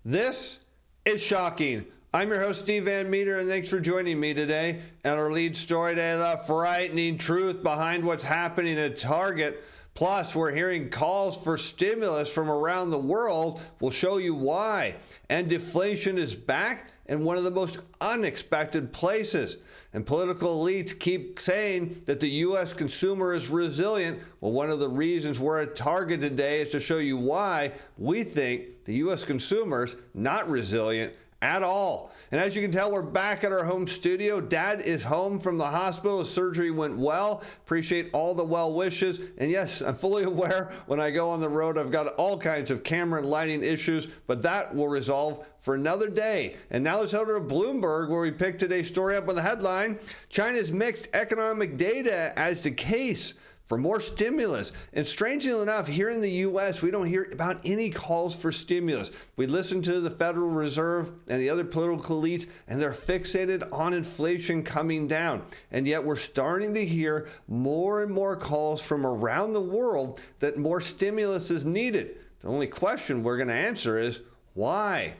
This is shocking. I'm your host, Steve Van Metre, and thanks for joining me today. And our lead story today, the frightening truth behind what's happening at Target. Plus, we're hearing calls for stimulus from around the world. We'll show you why. And deflation is back in one of the most unexpected places. And political elites keep saying that the U.S. consumer is resilient. Well, one of the reasons we're at Target today is to show you why we think the U.S. consumer's not resilient at all. And as you can tell, we're back at our home studio. Dad is home from the hospital. His surgery went well. Appreciate all the well wishes. And yes, I'm fully aware when I go on the road, I've got all kinds of camera and lighting issues, but that will resolve for another day. And now let's head over to Bloomberg, where we picked today's story up with the headline, China's mixed economic data as the case for more stimulus. And strangely enough, here in the U.S., we don't hear about any calls for stimulus. We listen to the Federal Reserve and the other political elites, and they're fixated on inflation coming down. And yet we're starting to hear more and more calls from around the world that more stimulus is needed. The only question we're going to answer is why?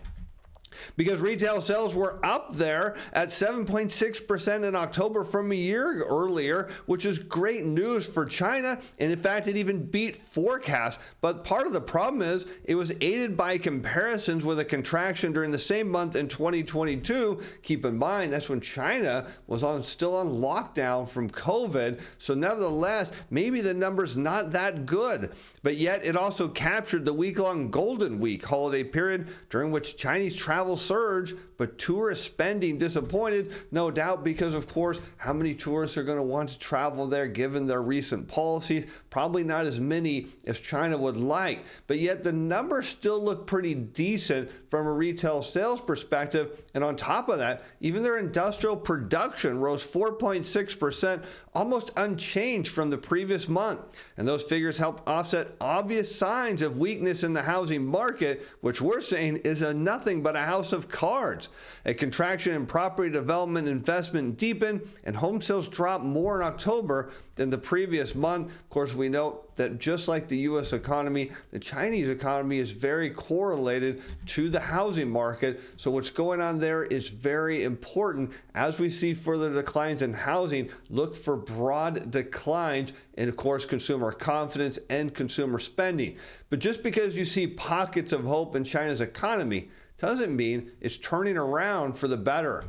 Because retail sales were up there at 7.6% in October from a year earlier, which is great news for China. And in fact, it even beat forecasts. But part of the problem is it was aided by comparisons with a contraction during the same month in 2022. Keep in mind, that's when China was still on lockdown from COVID. So nevertheless, maybe the number's not that good. But yet it also captured the week-long Golden Week holiday period during which Chinese travel surge, but tourist spending disappointed, no doubt because, of course, how many tourists are going to want to travel there given their recent policies? Probably not as many as China would like, but yet the numbers still look pretty decent from a retail sales perspective. And on top of that, even their industrial production rose 4.6%, almost unchanged from the previous month. And those figures helped offset obvious signs of weakness in the housing market, which we're saying is nothing but a house of cards. A contraction in property development investment deepened, and home sales dropped more in October than the previous month. Of course, we know that just like the U.S. economy, the Chinese economy is very correlated to the housing market. So what's going on there is very important. As we see further declines in housing, look for broad declines in, of course, consumer confidence and consumer spending. But just because you see pockets of hope in China's economy doesn't mean it's turning around for the better.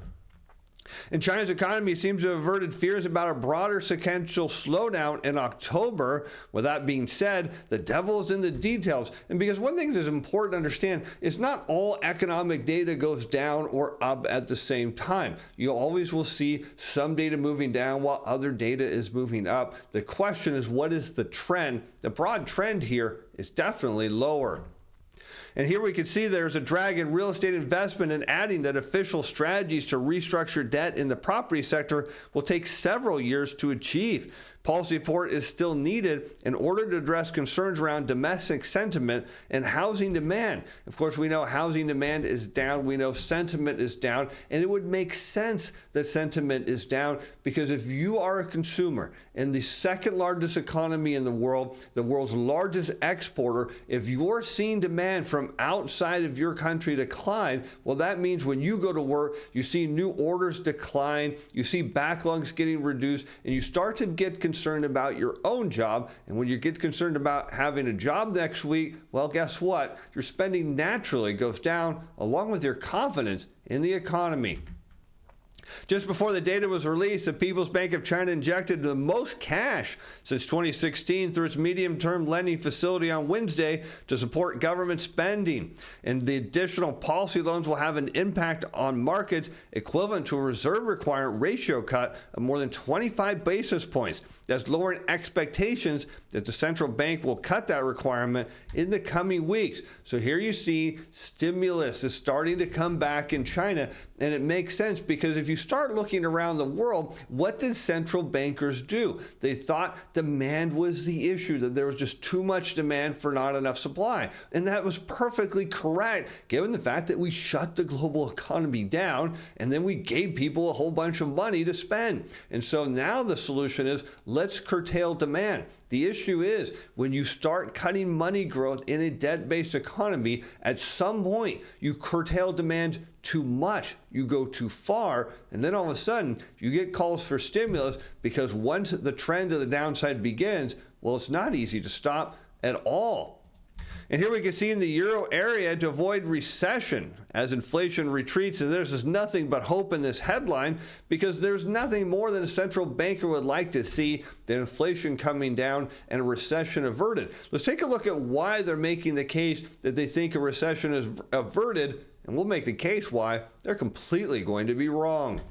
And China's economy seems to have averted fears about a broader sequential slowdown in October. With that being said, the devil is in the details. And because one thing that's important to understand is not all economic data goes down or up at the same time. You always will see some data moving down while other data is moving up. The question is, what is the trend? The broad trend here is definitely lower. And here we can see there's a drag in real estate investment, and adding that official strategies to restructure debt in the property sector will take several years to achieve. Policy support is still needed in order to address concerns around domestic sentiment and housing demand. Of course, we know housing demand is down. We know sentiment is down. And it would make sense that sentiment is down because if you are a consumer in the second largest economy in the world's largest exporter, if you're seeing demand from outside of your country decline, well, that means when you go to work, you see new orders decline, you see backlogs getting reduced, and you start to get concerned about your own job. And when you get concerned about having a job next week, well, guess what? Your spending naturally goes down along with your confidence in the economy. Just before the data was released, the People's Bank of China injected the most cash since 2016 through its medium-term lending facility on Wednesday to support government spending. And the additional policy loans will have an impact on markets equivalent to a reserve requirement ratio cut of more than 25 basis points. That's lowering expectations that the central bank will cut that requirement in the coming weeks. So here you see stimulus is starting to come back in China, and it makes sense because if you start looking around the world, what did central bankers do? They thought demand was the issue, that there was just too much demand for not enough supply. And that was perfectly correct, given the fact that we shut the global economy down and then we gave people a whole bunch of money to spend. And so now the solution is let's curtail demand. The issue is when you start cutting money growth in a debt-based economy, at some point you curtail demand too much, you go too far, and then all of a sudden you get calls for stimulus because once the trend of the downside begins, well, it's not easy to stop at all. And here we can see in the euro area to avoid recession as inflation retreats, and there's just nothing but hope in this headline because there's nothing more than a central banker would like to see than inflation coming down and a recession averted. Let's take a look at why they're making the case that they think a recession is averted, and we'll make the case why they're completely going to be wrong.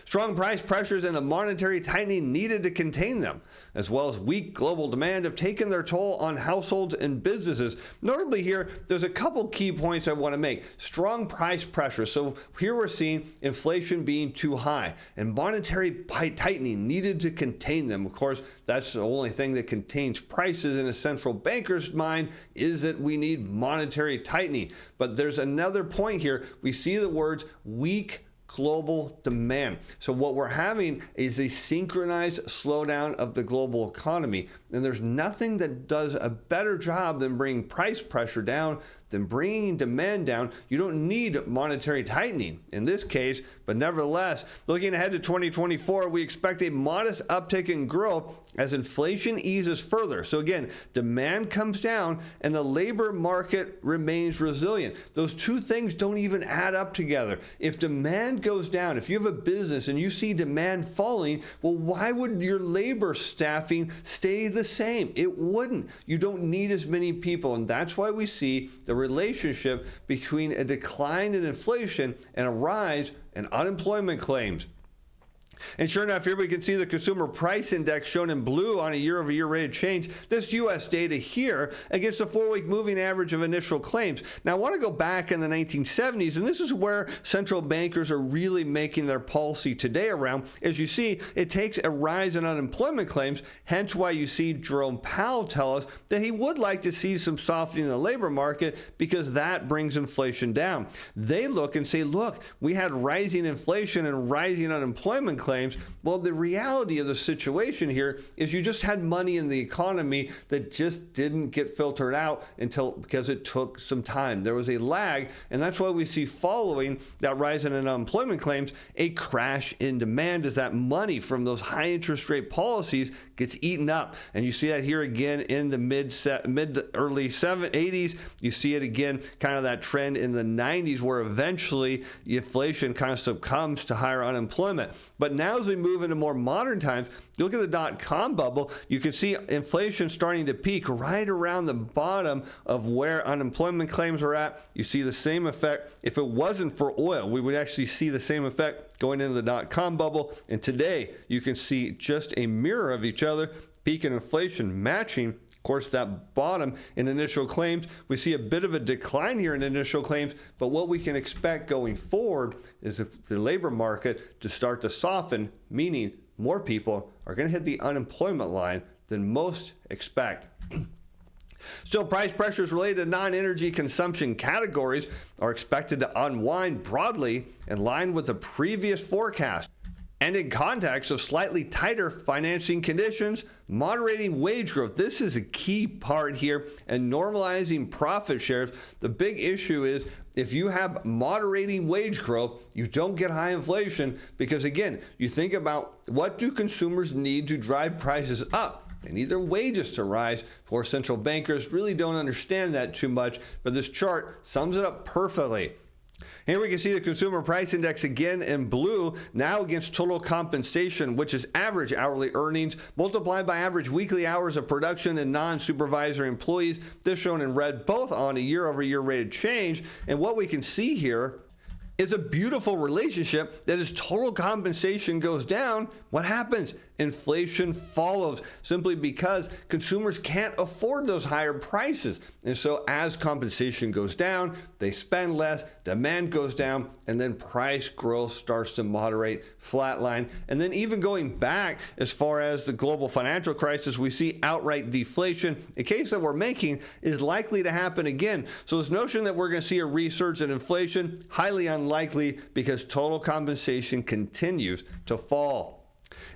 Strong price pressures and the monetary tightening needed to contain them, as well as weak global demand, have taken their toll on households and businesses. Notably here, there's a couple key points I want to make. Strong price pressure. So here we're seeing inflation being too high and monetary tightening needed to contain them. Of course, that's the only thing that contains prices in a central banker's mind is that we need monetary tightening. But there's another point here. We see the words weak global demand. So what we're having is a synchronized slowdown of the global economy. And there's nothing that does a better job than bringing price pressure down, than bringing demand down. You don't need monetary tightening in this case, but nevertheless, looking ahead to 2024, we expect a modest uptick in growth as inflation eases further. So again, demand comes down and the labor market remains resilient. Those two things don't even add up together. If demand goes down, if you have a business and you see demand falling, well, why would your labor staffing stay the same? It wouldn't. You don't need as many people, and that's why we see the relationship between a decline in inflation and a rise in unemployment claims. And sure enough, here we can see the consumer price index shown in blue on a year-over-year rate of change. This U.S. data here against the 4-week moving average of initial claims. Now, I want to go back in the 1970s, and this is where central bankers are really making their policy today around. As you see, it takes a rise in unemployment claims, hence why you see Jerome Powell tell us that he would like to see some softening in the labor market because that brings inflation down. They look and say, look, we had rising inflation and rising unemployment claims. Well, the reality of the situation here is you just had money in the economy that just didn't get filtered out because it took some time. There was a lag, and that's why we see following that rise in unemployment claims a crash in demand as that money from those high interest rate policies gets eaten up. And you see that here again in the early 80s. You see it again, kind of that trend in the 90s where eventually the inflation kind of succumbs to higher unemployment. But now as we move into more modern times, you look at the dot-com bubble, you can see inflation starting to peak right around the bottom of where unemployment claims are at. You see the same effect. If it wasn't for oil, we would actually see the same effect going into the dot-com bubble. And today, you can see just a mirror of each other, peak in inflation matching, of course, that bottom in initial claims. We see a bit of a decline here in initial claims, but what we can expect going forward is if the labor market to start to soften, meaning more people are going to hit the unemployment line than most expect. Still, price pressures related to non-energy consumption categories are expected to unwind broadly in line with the previous forecast. And in context of slightly tighter financing conditions, moderating wage growth, this is a key part here, and normalizing profit shares. The big issue is if you have moderating wage growth, you don't get high inflation because, again, you think about what do consumers need to drive prices up? They need their wages to rise. For central bankers really don't understand that too much, but this chart sums it up perfectly. Here we can see the consumer price index again in blue, now against total compensation, which is average hourly earnings multiplied by average weekly hours of production and non-supervisory employees. This shown in red, both on a year-over-year rate of change. And what we can see here is a beautiful relationship that as total compensation goes down, what happens? Inflation follows simply because consumers can't afford those higher prices. And so as compensation goes down, they spend less, demand goes down, and then price growth starts to moderate, flatline. And then even going back as far as the global financial crisis, we see outright deflation. The case that we're making is likely to happen again. So this notion that we're going to see a resurgence in inflation, highly unlikely because total compensation continues to fall.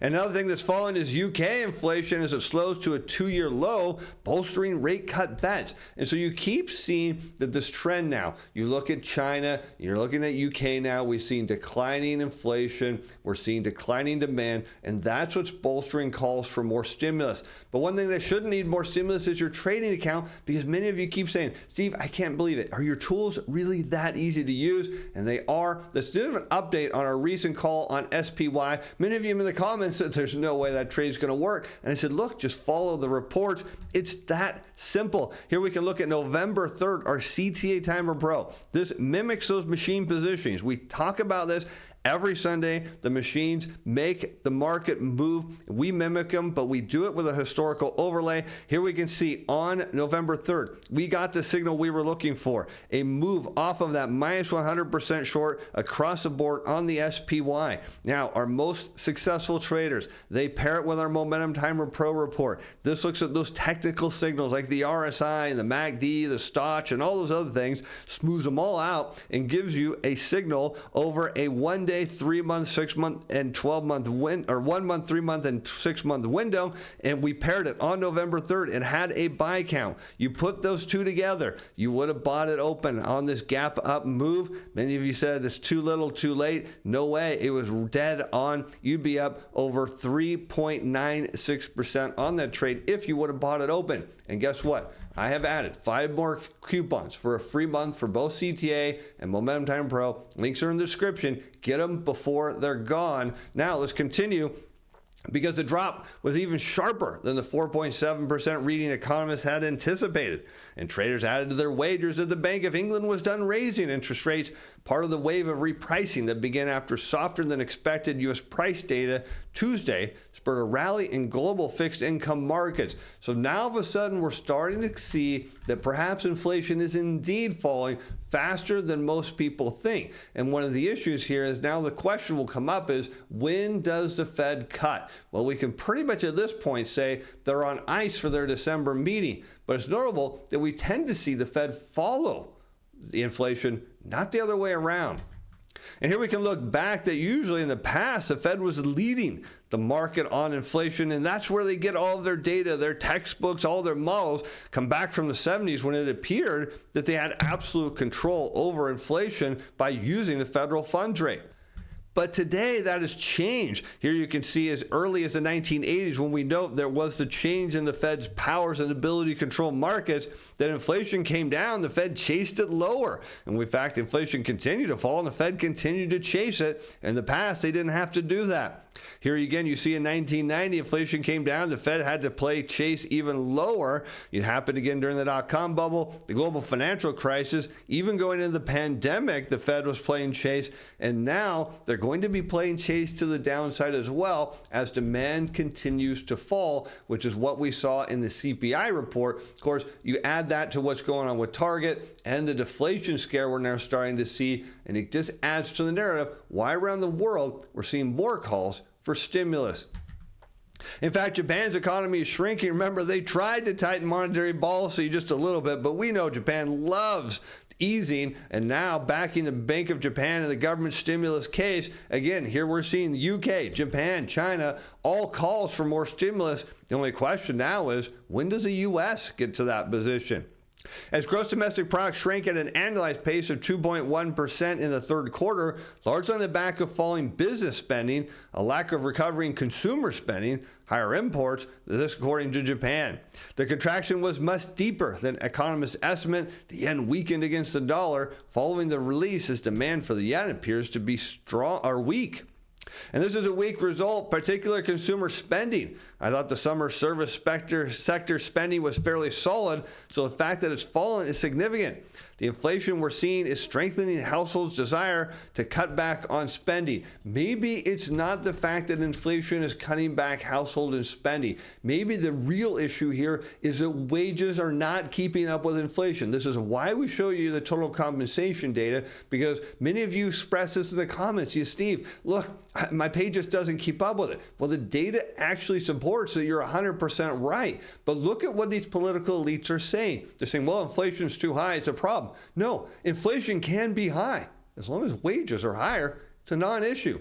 Another thing that's fallen is UK inflation as it slows to a 2-year low, bolstering rate cut bets. And so you keep seeing that this trend now. You look at China, you're looking at UK now, we've seen declining inflation, we're seeing declining demand, and that's what's bolstering calls for more stimulus. But one thing that shouldn't need more stimulus is your trading account, because many of you keep saying, Steve, I can't believe it. Are your tools really that easy to use? And they are. Let's do an update on our recent call on SPY. Many of you in the comments said there's no way that trade's going to work. And I said, look, just follow the reports. It's that simple. Here we can look at November 3rd, our CTA Timer Pro. This mimics those machine positionings. We talk about this every Sunday. The machines make the market move. We mimic them, but we do it with a historical overlay. Here we can see on November 3rd, we got the signal we were looking for. A move off of that minus 100% short across the board on the SPY. Now, our most successful traders, they pair it with our Momentum Timer Pro report. This looks at those technical signals like the RSI and the MACD, the Stoch, and all those other things, smooths them all out and gives you a signal over a 1-day, 3-month, 6-month, and 12-month or 1 month, 3 month, and 6 month window. And we paired it on November 3rd and had a buy count. You put those two together, you would have bought it open on this gap up move. Many of you said it's too little, too late. No way. It was dead on. You'd be up over 3.96% on that trade if you would have bought it open. And guess what? I have added 5 more coupons for a free month for both CTA and Momentum Timer Pro. Links are in the description. Get them before they're gone. Now let's continue, because the drop was even sharper than the 4.7% reading economists had anticipated. And traders added to their wagers that the Bank of England was done raising interest rates, part of the wave of repricing that began after softer than expected U.S. price data Tuesday spurred a rally in global fixed income markets. So now all of a sudden we're starting to see that perhaps inflation is indeed falling faster than most people think. And one of the issues here is now the question will come up is, when does the Fed cut? Well, we can pretty much at this point say they're on ice for their December meeting. But it's notable that we tend to see the Fed follow the inflation, not the other way around. And here we can look back that usually in the past, the Fed was leading the market on inflation, and that's where they get all of their data, their textbooks, all their models come back from the 70s when it appeared that they had absolute control over inflation by using the federal funds rate. But today that has changed. Here you can see as early as the 1980s, when we note there was the change in the Fed's powers and ability to control markets, that inflation came down, the Fed chased it lower. And in fact, inflation continued to fall and the Fed continued to chase it. In the past, they didn't have to do that. Here again, you see in 1990, inflation came down. The Fed had to play chase even lower. It happened again during the dot-com bubble, the global financial crisis, even going into the pandemic, the Fed was playing chase. And now they're going to be playing chase to the downside as well as demand continues to fall, which is what we saw in the CPI report. Of course, you add that to what's going on with Target and the deflation scare we're now starting to see, and it just adds to the narrative why around the world we're seeing more calls for stimulus. In fact, Japan's economy is shrinking. Remember, they tried to tighten monetary policy just a little bit, but we know Japan loves easing, and now backing the Bank of Japan in the government stimulus case. Again, here we're seeing UK, Japan, China, all calls for more stimulus. The only question now is, when does the US get to that position? As gross domestic product shrank at an annualized pace of 2.1% in the third quarter, largely on the back of falling business spending, a lack of recovery in consumer spending, higher imports, this according to Japan. The contraction was much deeper than economists estimate. The yen weakened against the dollar following the release as demand for the yen appears to be strong or weak. And this is a weak result, particularly consumer spending. I thought the summer service sector spending was fairly solid, so the fact that it's fallen is significant. The inflation we're seeing is strengthening households' desire to cut back on spending. Maybe it's not the fact that inflation is cutting back household and spending. Maybe the real issue here is that wages are not keeping up with inflation. This is why we show you the total compensation data, because many of you express this in the comments. You, Steve, look, my pay just doesn't keep up with it. Well, the data actually supports that you're 100% right. But look at what these political elites are saying. They're saying, well, inflation's too high, it's a problem. No, inflation can be high. As long as wages are higher, it's a non-issue.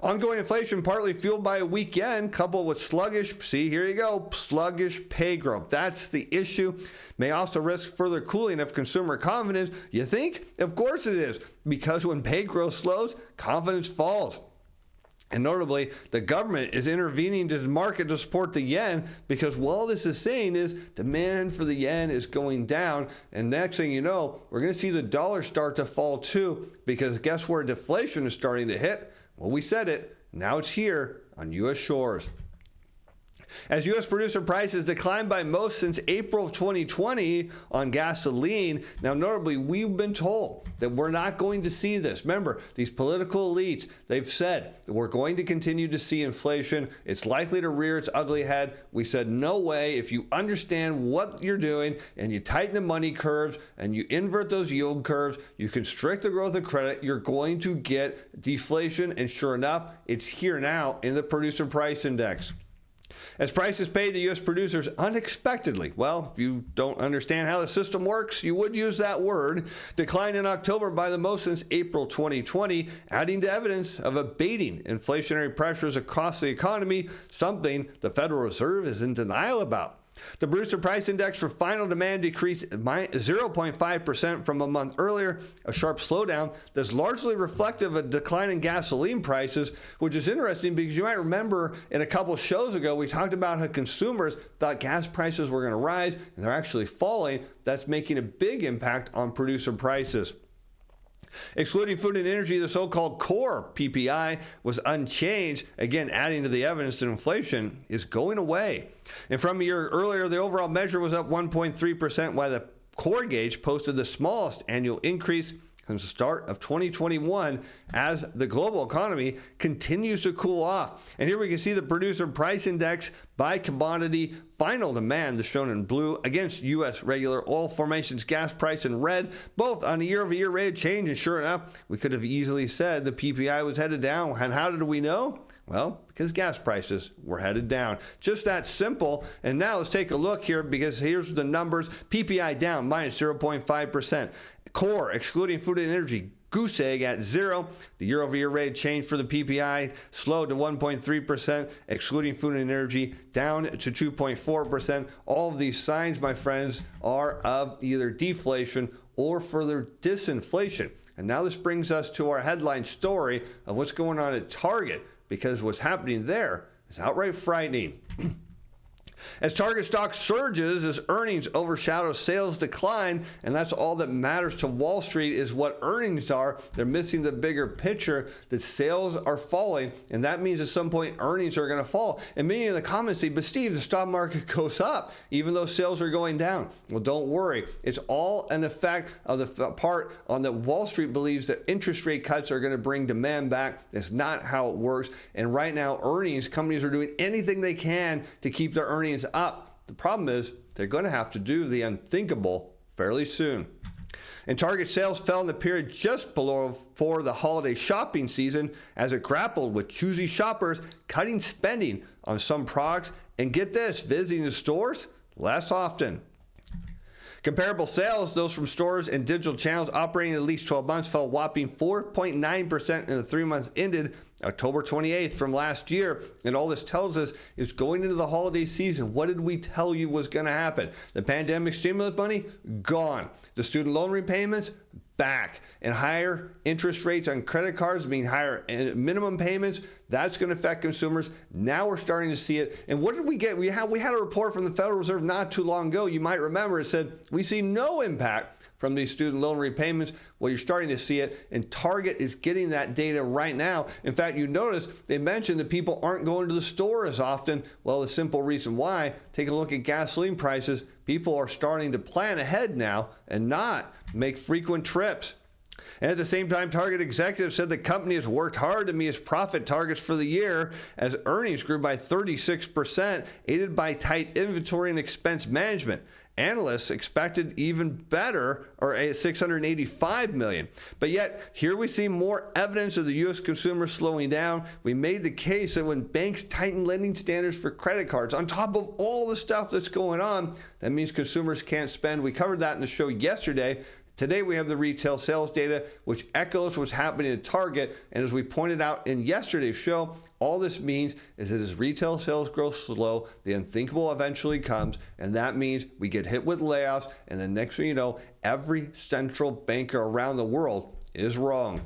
Ongoing inflation partly fueled by a weak yen coupled with sluggish pay growth. That's the issue. May also risk further cooling of consumer confidence. You think? Of course it is, because when pay growth slows, confidence falls. And notably, the government is intervening to the market to support the yen, because what all this is saying is demand for the yen is going down. And next thing you know, we're going to see the dollar start to fall too, because guess where deflation is starting to hit? Well, we said it. Now it's here on U.S. shores. As U.S. producer prices declined by most since April of 2020 on gasoline, now notably, we've been told that we're not going to see this. Remember, these political elites, they've said that we're going to continue to see inflation. It's likely to rear its ugly head. We said, no way. If you understand what you're doing and you tighten the money curves and you invert those yield curves, you constrict the growth of credit, you're going to get deflation. And sure enough, it's here now in the producer price index. As prices paid to U.S. producers unexpectedly, well, if you don't understand how the system works, you would use that word, declined in October by the most since April 2020, adding to evidence of abating inflationary pressures across the economy, something the Federal Reserve is in denial about. The producer price index for final demand decreased 0.5% from a month earlier, a sharp slowdown that's largely reflective of a decline in gasoline prices, which is interesting because you might remember in a couple shows ago, we talked about how consumers thought gas prices were going to rise and they're actually falling. That's making a big impact on producer prices. Excluding food and energy, the so-called core PPI was unchanged, again adding to the evidence that inflation is going away. And from a year earlier, the overall measure was up 1.3%, while the core gauge posted the smallest annual increase since the start of 2021 as the global economy continues to cool off. And here we can see the producer price index by commodity final demand, the shown in blue, against U.S. regular oil formations gas price in red, both on a year-over-year rate of change. And sure enough, we could have easily said the PPI was headed down. And how did we know? Well, because gas prices were headed down. Just that simple. And now let's take a look here, because here's the numbers. PPI down minus 0.5%. Core, excluding food and energy, goose egg at 0. The year-over-year rate of change for the PPI slowed to 1.3%, excluding food and energy, down to 2.4%. All of these signs, my friends, are of either deflation or further disinflation. And now this brings us to our headline story of what's going on at Target, because what's happening there is outright frightening. As Target stock surges, as earnings overshadow sales decline, and that's all that matters to Wall Street is what earnings are. They're missing the bigger picture that sales are falling, and that means at some point earnings are going to fall. And many in the comments say, but Steve, the stock market goes up even though sales are going down. Well, don't worry. It's all an effect of the part on that Wall Street believes that interest rate cuts are going to bring demand back. That's not how it works. And right now, companies are doing anything they can to keep their earnings up. The problem is they're going to have to do the unthinkable fairly soon. And Target sales fell in the period just before the holiday shopping season as it grappled with choosy shoppers cutting spending on some products and, get this, visiting the stores less often. Comparable sales, those from stores and digital channels operating at least 12 months, fell a whopping 4.9% in the 3 months ended October 28th from last year. And all this tells us is going into the holiday season, what did we tell you was going to happen? The pandemic stimulus money, gone. The student loan repayments, back. And higher interest rates on credit cards, meaning higher minimum payments, that's going to affect consumers. Now we're starting to see it. And what did we get? We had a report from the Federal Reserve not too long ago. You might remember it said, we see no impact from these student loan repayments. Well, you're starting to see it, and Target is getting that data right now. In fact, you notice they mentioned that people aren't going to the store as often. Well, the simple reason why, take a look at gasoline prices. People are starting to plan ahead now and not make frequent trips. And at the same time, Target executives said the company has worked hard to meet its profit targets for the year as earnings grew by 36%, aided by tight inventory and expense management. Analysts expected even better, or $685 million. But yet, here we see more evidence of the U.S. consumer slowing down. We made the case that when banks tighten lending standards for credit cards, on top of all the stuff that's going on, that means consumers can't spend. We covered that in the show yesterday. Today we have the retail sales data, which echoes what's happening at Target. And as we pointed out in yesterday's show, all this means is that as retail sales grow slow, the unthinkable eventually comes. And that means we get hit with layoffs. And the next thing you know, every central banker around the world is wrong.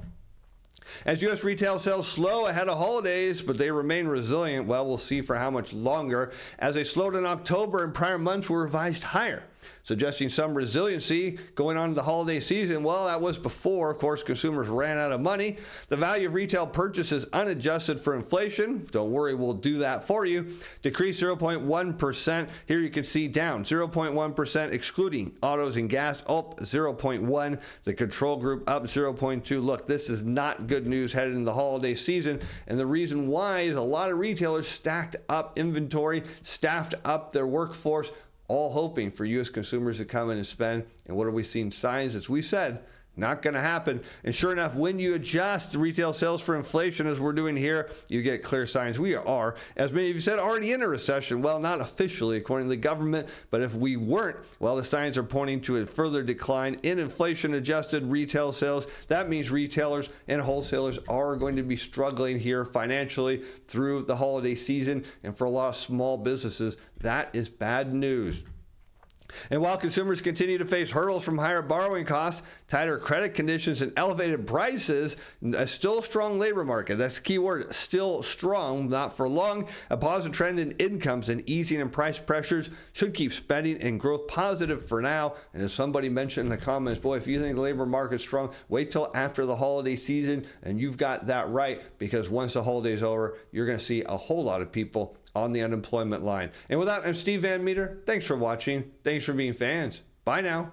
As U.S. retail sales slow ahead of holidays, but they remain resilient, well, we'll see for how much longer, as they slowed in October and prior months were revised higher, suggesting some resiliency going on in the holiday season. Well, that was before, of course, consumers ran out of money. The value of retail purchases unadjusted for inflation, don't worry, we'll do that for you, decreased 0.1%. Here you can see down 0.1%, excluding autos and gas, up 0.1%. The control group up 0.2%. Look, this is not good news headed into the holiday season. And the reason why is a lot of retailers stacked up inventory, staffed up their workforce, all hoping for U.S. consumers to come in and spend. And what are we seeing? Signs, as we said, not going to happen. And sure enough, when you adjust retail sales for inflation, as we're doing here, you get clear signs we are, as many of you said, already in a recession. Well, not officially, according to the government, but if we weren't, well, the signs are pointing to a further decline in inflation-adjusted retail sales. That means retailers and wholesalers are going to be struggling here financially through the holiday season. And for a lot of small businesses, that is bad news. And while consumers continue to face hurdles from higher borrowing costs, tighter credit conditions, and elevated prices, a still strong labor market, that's the key word, still strong, not for long, a positive trend in incomes and easing in price pressures should keep spending and growth positive for now. And as somebody mentioned in the comments, boy, if you think the labor market's strong, wait till after the holiday season, and you've got that right, because once the holiday's over, you're going to see a whole lot of people on the unemployment line. And with that, I'm Steve Van Metre. Thanks for watching. Thanks for being fans. Bye now.